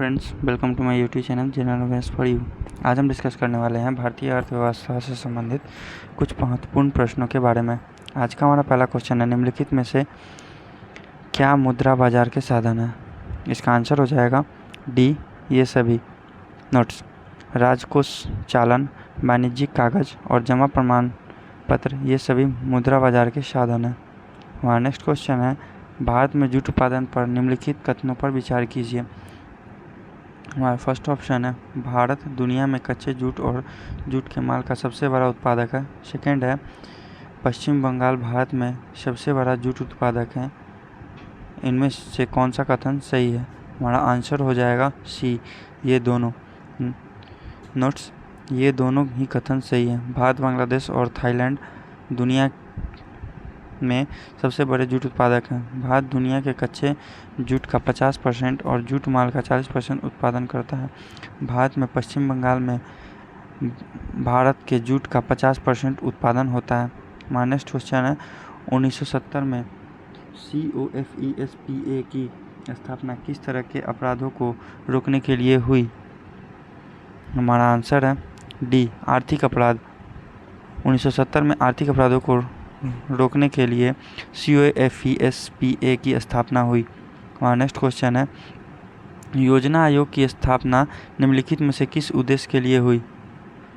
Friends, welcome to my YouTube channel general awareness for you. आज हम discuss करने वाले हैं भारतीय अर्थव्यवस्था से संबंधित कुछ महत्वपूर्ण प्रश्नों के बारे में। आज का हमारा पहला क्वेश्चन है, निम्नलिखित में से क्या मुद्रा बाजार के साधन है? इसका आंसर हो जाएगा डी, ये सभी। नोट्स: राजकोष चालन, वाणिज्यिक कागज और जमा प्रमाण पत्र, ये सभी मुद्रा बाजार के साधन हैं। हमारा नेक्स्ट क्वेश्चन है, भारत में जूट उत्पादन पर निम्नलिखित कथनों पर विचार कीजिए। हमारा फर्स्ट ऑप्शन है, भारत दुनिया में कच्चे जूट और जूट के माल का सबसे बड़ा उत्पादक है। सेकंड है, पश्चिम बंगाल भारत में सबसे बड़ा जूट उत्पादक है। इनमें से कौन सा कथन सही है? हमारा आंसर हो जाएगा सी, ये दोनों। नोट्स: ये दोनों ही कथन सही है। भारत, बांग्लादेश और थाईलैंड दुनिया में सबसे बड़े जूट उत्पादक हैं। भारत दुनिया के कच्चे जूट का 50% और जूट माल का 40% उत्पादन करता है। भारत में पश्चिम बंगाल में भारत के जूट का 50% उत्पादन होता है। हमारा नेक्स्ट क्वेश्चन है, 1970 में COFESPA की स्थापना किस तरह के अपराधों को रोकने के लिए हुई? हमारा आंसर है डी, आर्थिक अपराध। 1970 में आर्थिक अपराधों को रोकने के लिए COFESPA की स्थापना हुई। हमारा नेक्स्ट क्वेश्चन है, योजना आयोग की स्थापना निम्नलिखित में से किस उद्देश्य के लिए हुई?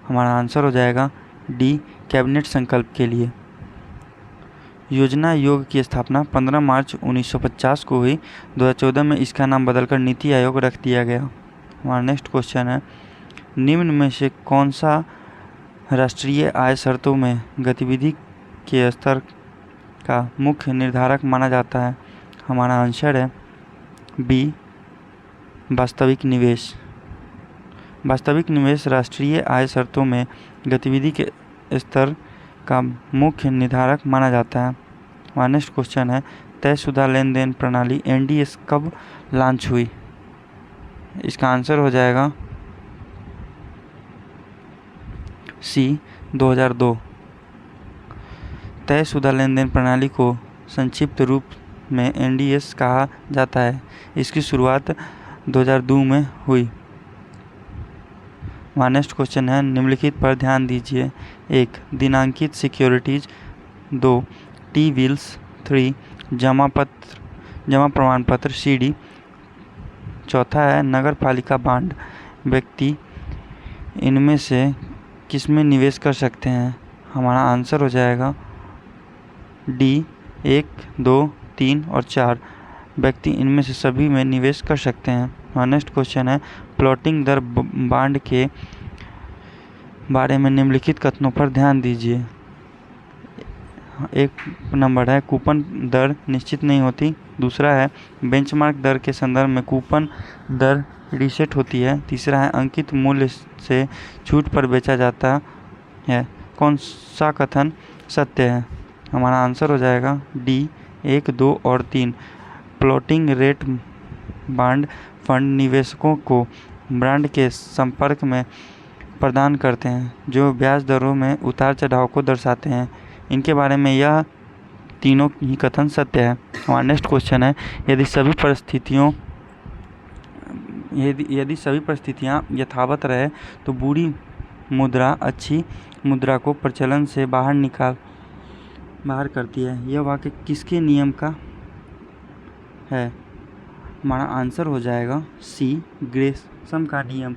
हमारा आंसर हो जाएगा डी, कैबिनेट संकल्प के लिए। योजना आयोग की स्थापना 15 मार्च 1950 को हुई। 2014 में इसका नाम बदलकर नीति आयोग रख दिया गया। हमारा नेक्स्ट क्वेश्चन है, निम्न में से कौन सा राष्ट्रीय आय शर्तों में गतिविधि के स्तर का मुख्य निर्धारक माना जाता है? हमारा आंसर है बी, वास्तविक निवेश। वास्तविक निवेश राष्ट्रीय आय शर्तों में गतिविधि के स्तर का मुख्य निर्धारक माना जाता है। हमारा नेक्स्ट क्वेश्चन है, तयशुदा लेन देन प्रणाली NDS कब लॉन्च हुई? इसका आंसर हो जाएगा सी, 2002। तयशुदा लेन देन प्रणाली को संक्षिप्त रूप में NDS कहा जाता है। इसकी शुरुआत 2002 में हुई। हमारा नेक्स्ट क्वेश्चन है, निम्नलिखित पर ध्यान दीजिए। 1, दिनांकित सिक्योरिटीज। 2, T bills. 3, जमा प्रमाण पत्र CD। चौथा है, नगर पालिका बांड। व्यक्ति इनमें से किसमें निवेश कर सकते हैं? हमारा आंसर हो जाएगा डी, 1, 2, 3 और 4। व्यक्ति इनमें से सभी में निवेश कर सकते हैं। हमारा नेक्स्ट क्वेश्चन है, प्लॉटिंग दर बांड के बारे में निम्नलिखित कथनों पर ध्यान दीजिए। 1 नंबर है, कूपन दर निश्चित नहीं होती। दूसरा है, बेंचमार्क दर के संदर्भ में कूपन दर रीसेट होती है। तीसरा है, अंकित मूल्य से छूट पर बेचा जाता है। कौन सा कथन सत्य है? हमारा आंसर हो जाएगा डी, 1, 2 और 3। फ्लोटिंग रेट बांड फंड निवेशकों को बांड के संपर्क में प्रदान करते हैं जो ब्याज दरों में उतार चढ़ाव को दर्शाते हैं। इनके बारे में यह तीनों ही कथन सत्य है। हमारा नेक्स्ट क्वेश्चन है, यदि सभी परिस्थितियां यथावत रहे तो बुरी मुद्रा अच्छी मुद्रा को प्रचलन से बाहर करती है। यह वाक्य किसके नियम का है? हमारा आंसर हो जाएगा सी, ग्रेशम का नियम।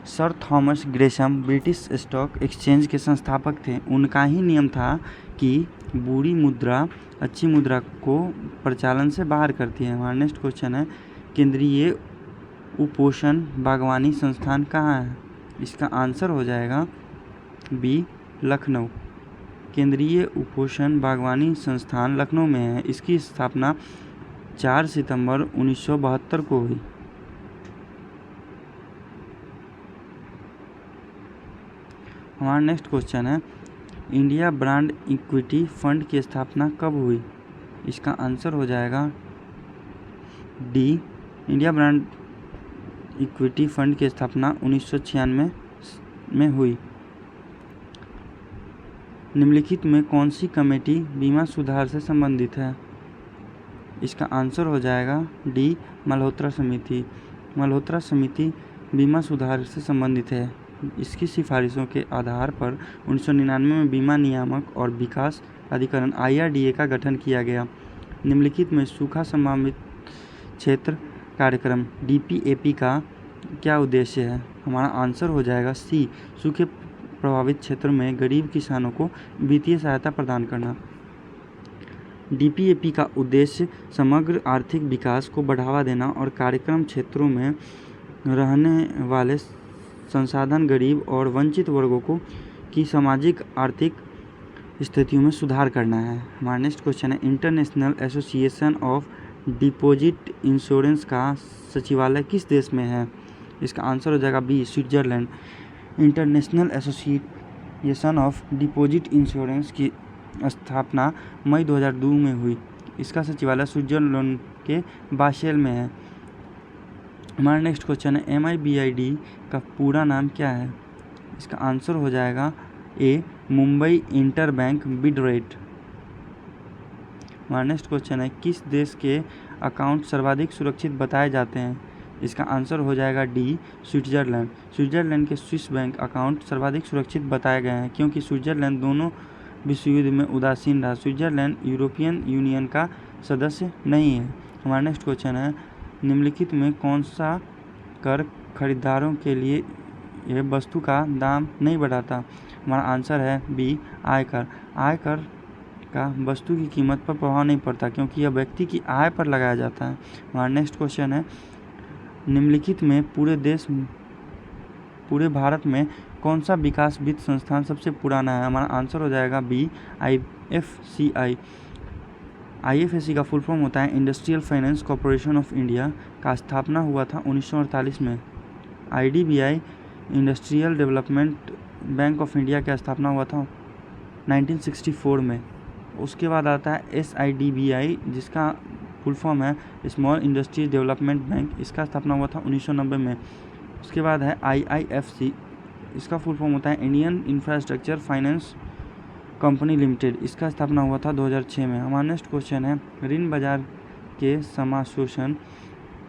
Sir Thomas Gresham British stock exchange के संस्थापक थे। उनका ही नियम था कि बुरी मुद्रा अच्छी मुद्रा को प्रचलन से बाहर करती है। हमारा नेक्स्ट क्वेश्चन है, केंद्रीय उपोषण बागवानी संस्थान कहाँ है? इसका आंसर हो जाएगा बी, लखनऊ। केंद्रीय उपोषण बागवानी संस्थान लखनऊ में है। इसकी स्थापना 4 सितंबर 1972 को हुई। हमारा नेक्स्ट क्वेश्चन है, इंडिया ब्रांड इक्विटी फंड की स्थापना कब हुई? इसका आंसर हो जाएगा D, India brand equity fund की स्थापना 1996 में हुई। निम्नलिखित में कौन सी कमेटी बीमा सुधार से संबंधित है? इसका आंसर हो जाएगा डी, मल्होत्रा समिति। मल्होत्रा समिति बीमा सुधार से संबंधित है। इसकी सिफारिशों के आधार पर 1999 में बीमा नियामक और विकास अधिकरण IRDA का गठन किया गया। निम्नलिखित में सूखा संभावित क्षेत्र कार्यक्रम DPAP का क्या उद्देश्य है? हमारा आंसर हो जाएगा C, सूखे प्रभावित क्षेत्रों में गरीब किसानों को वित्तीय सहायता प्रदान करना। DPAP का उद्देश्य समग्र आर्थिक विकास को बढ़ावा देना और कार्यक्रम क्षेत्रों में रहने वाले संसाधन गरीब और वंचित वर्गों की सामाजिक आर्थिक स्थितियों में सुधार करना है। हमारा नेक्स्ट क्वेश्चन है, international association of deposit insurance का सचिवालय किस देश में है? इसका आंसर हो जाएगा B, Switzerland. International association of deposit insurance की स्थापना मई 2002 में हुई। इसका सचिवालय स्विट्जरलैंड के बासेल में है। हमारा नेक्स्ट क्वेश्चन है, MIBID का पूरा नाम क्या है? इसका आंसर हो जाएगा A, Mumbai inter bank bid rate. हमारा नेक्स्ट क्वेश्चन है, किस देश के अकाउंट सर्वाधिक सुरक्षित बताए जाते हैं? इसका आंसर हो जाएगा D, स्विट्जरलैंड। स्विट्जरलैंड के स्विस बैंक अकाउंट सर्वाधिक सुरक्षित बताए गए हैं क्योंकि स्विट्जरलैंड दोनों विश्व युद्ध में उदासीन रहा। स्विट्जरलैंड यूरोपियन यूनियन का सदस्य नहीं है। हमारा नेक्स्ट क्वेश्चन है, निम्नलिखित में कौन सा कर खरीदारों के लिए यह वस्तु का दाम नहीं बढ़ाता? हमारा आंसर है B, आयकर। आयकर का वस्तु की कीमत पर प्रभाव नहीं पड़ता क्योंकि यह व्यक्ति की आय पर लगाया जाता है। हमारा नेक्स्ट क्वेश्चन है, निम्नलिखित में पूरे भारत में कौन सा विकास वित्त संस्थान सबसे पुराना है? हमारा आंसर हो जाएगा B, IFCI। IFSC का फुल फॉर्म होता है industrial finance corporation of India का स्थापना हुआ था 1948 में। IDBI industrial development bank of India की स्थापना हुआ था 1964 में। उसके बाद आता है SIDBI जिसका फुल फॉर्म है स्मॉल इंडस्ट्रीज डेवलपमेंट बैंक, इसका स्थापना हुआ था 1990 में। उसके बाद है IIFC, इसका फुल फॉर्म होता है Indian infrastructure finance company limited, इसका स्थापना हुआ था 2006 में। हमारा नेक्स्ट क्वेश्चन है, ऋण बाजार के समाशोषण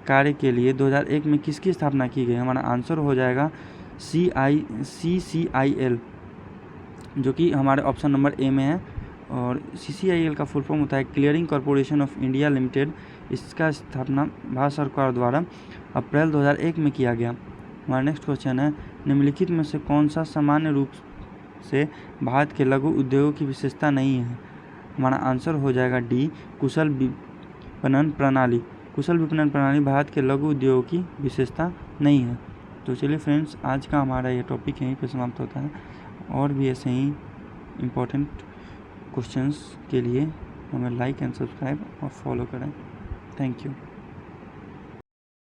कार्य के लिए 2001 में किसकी स्थापना की गई? हमारा आंसर हो जाएगा CCIL जो कि हमारे ऑप्शन नंबर A में है। और CCIL का फुल फॉर्म होता है clearing corporation of India limited, इसका स्थापना भारत सरकार द्वारा अप्रैल 2001 में किया गया। हमारा नेक्स्ट क्वेश्चन है, निम्नलिखित में से कौन सा सामान्य रूप से भारत के लघु उद्योगों की विशेषता नहीं है? हमारा आंसर हो जाएगा D, कुशल विपणन प्रणाली। कुशल विपणन प्रणाली भारत के लघु उद्योगों की विशेषता नहीं है। तो चलिए फ्रेंड्स, आज का हमारा ये टॉपिक यहीं पे समाप्त होता है। और भी ऐसे ही इम्पोर्टेंट क्वेश्चंस के लिए हमें लाइक एंड सब्सक्राइब और फॉलो करें। Thank you.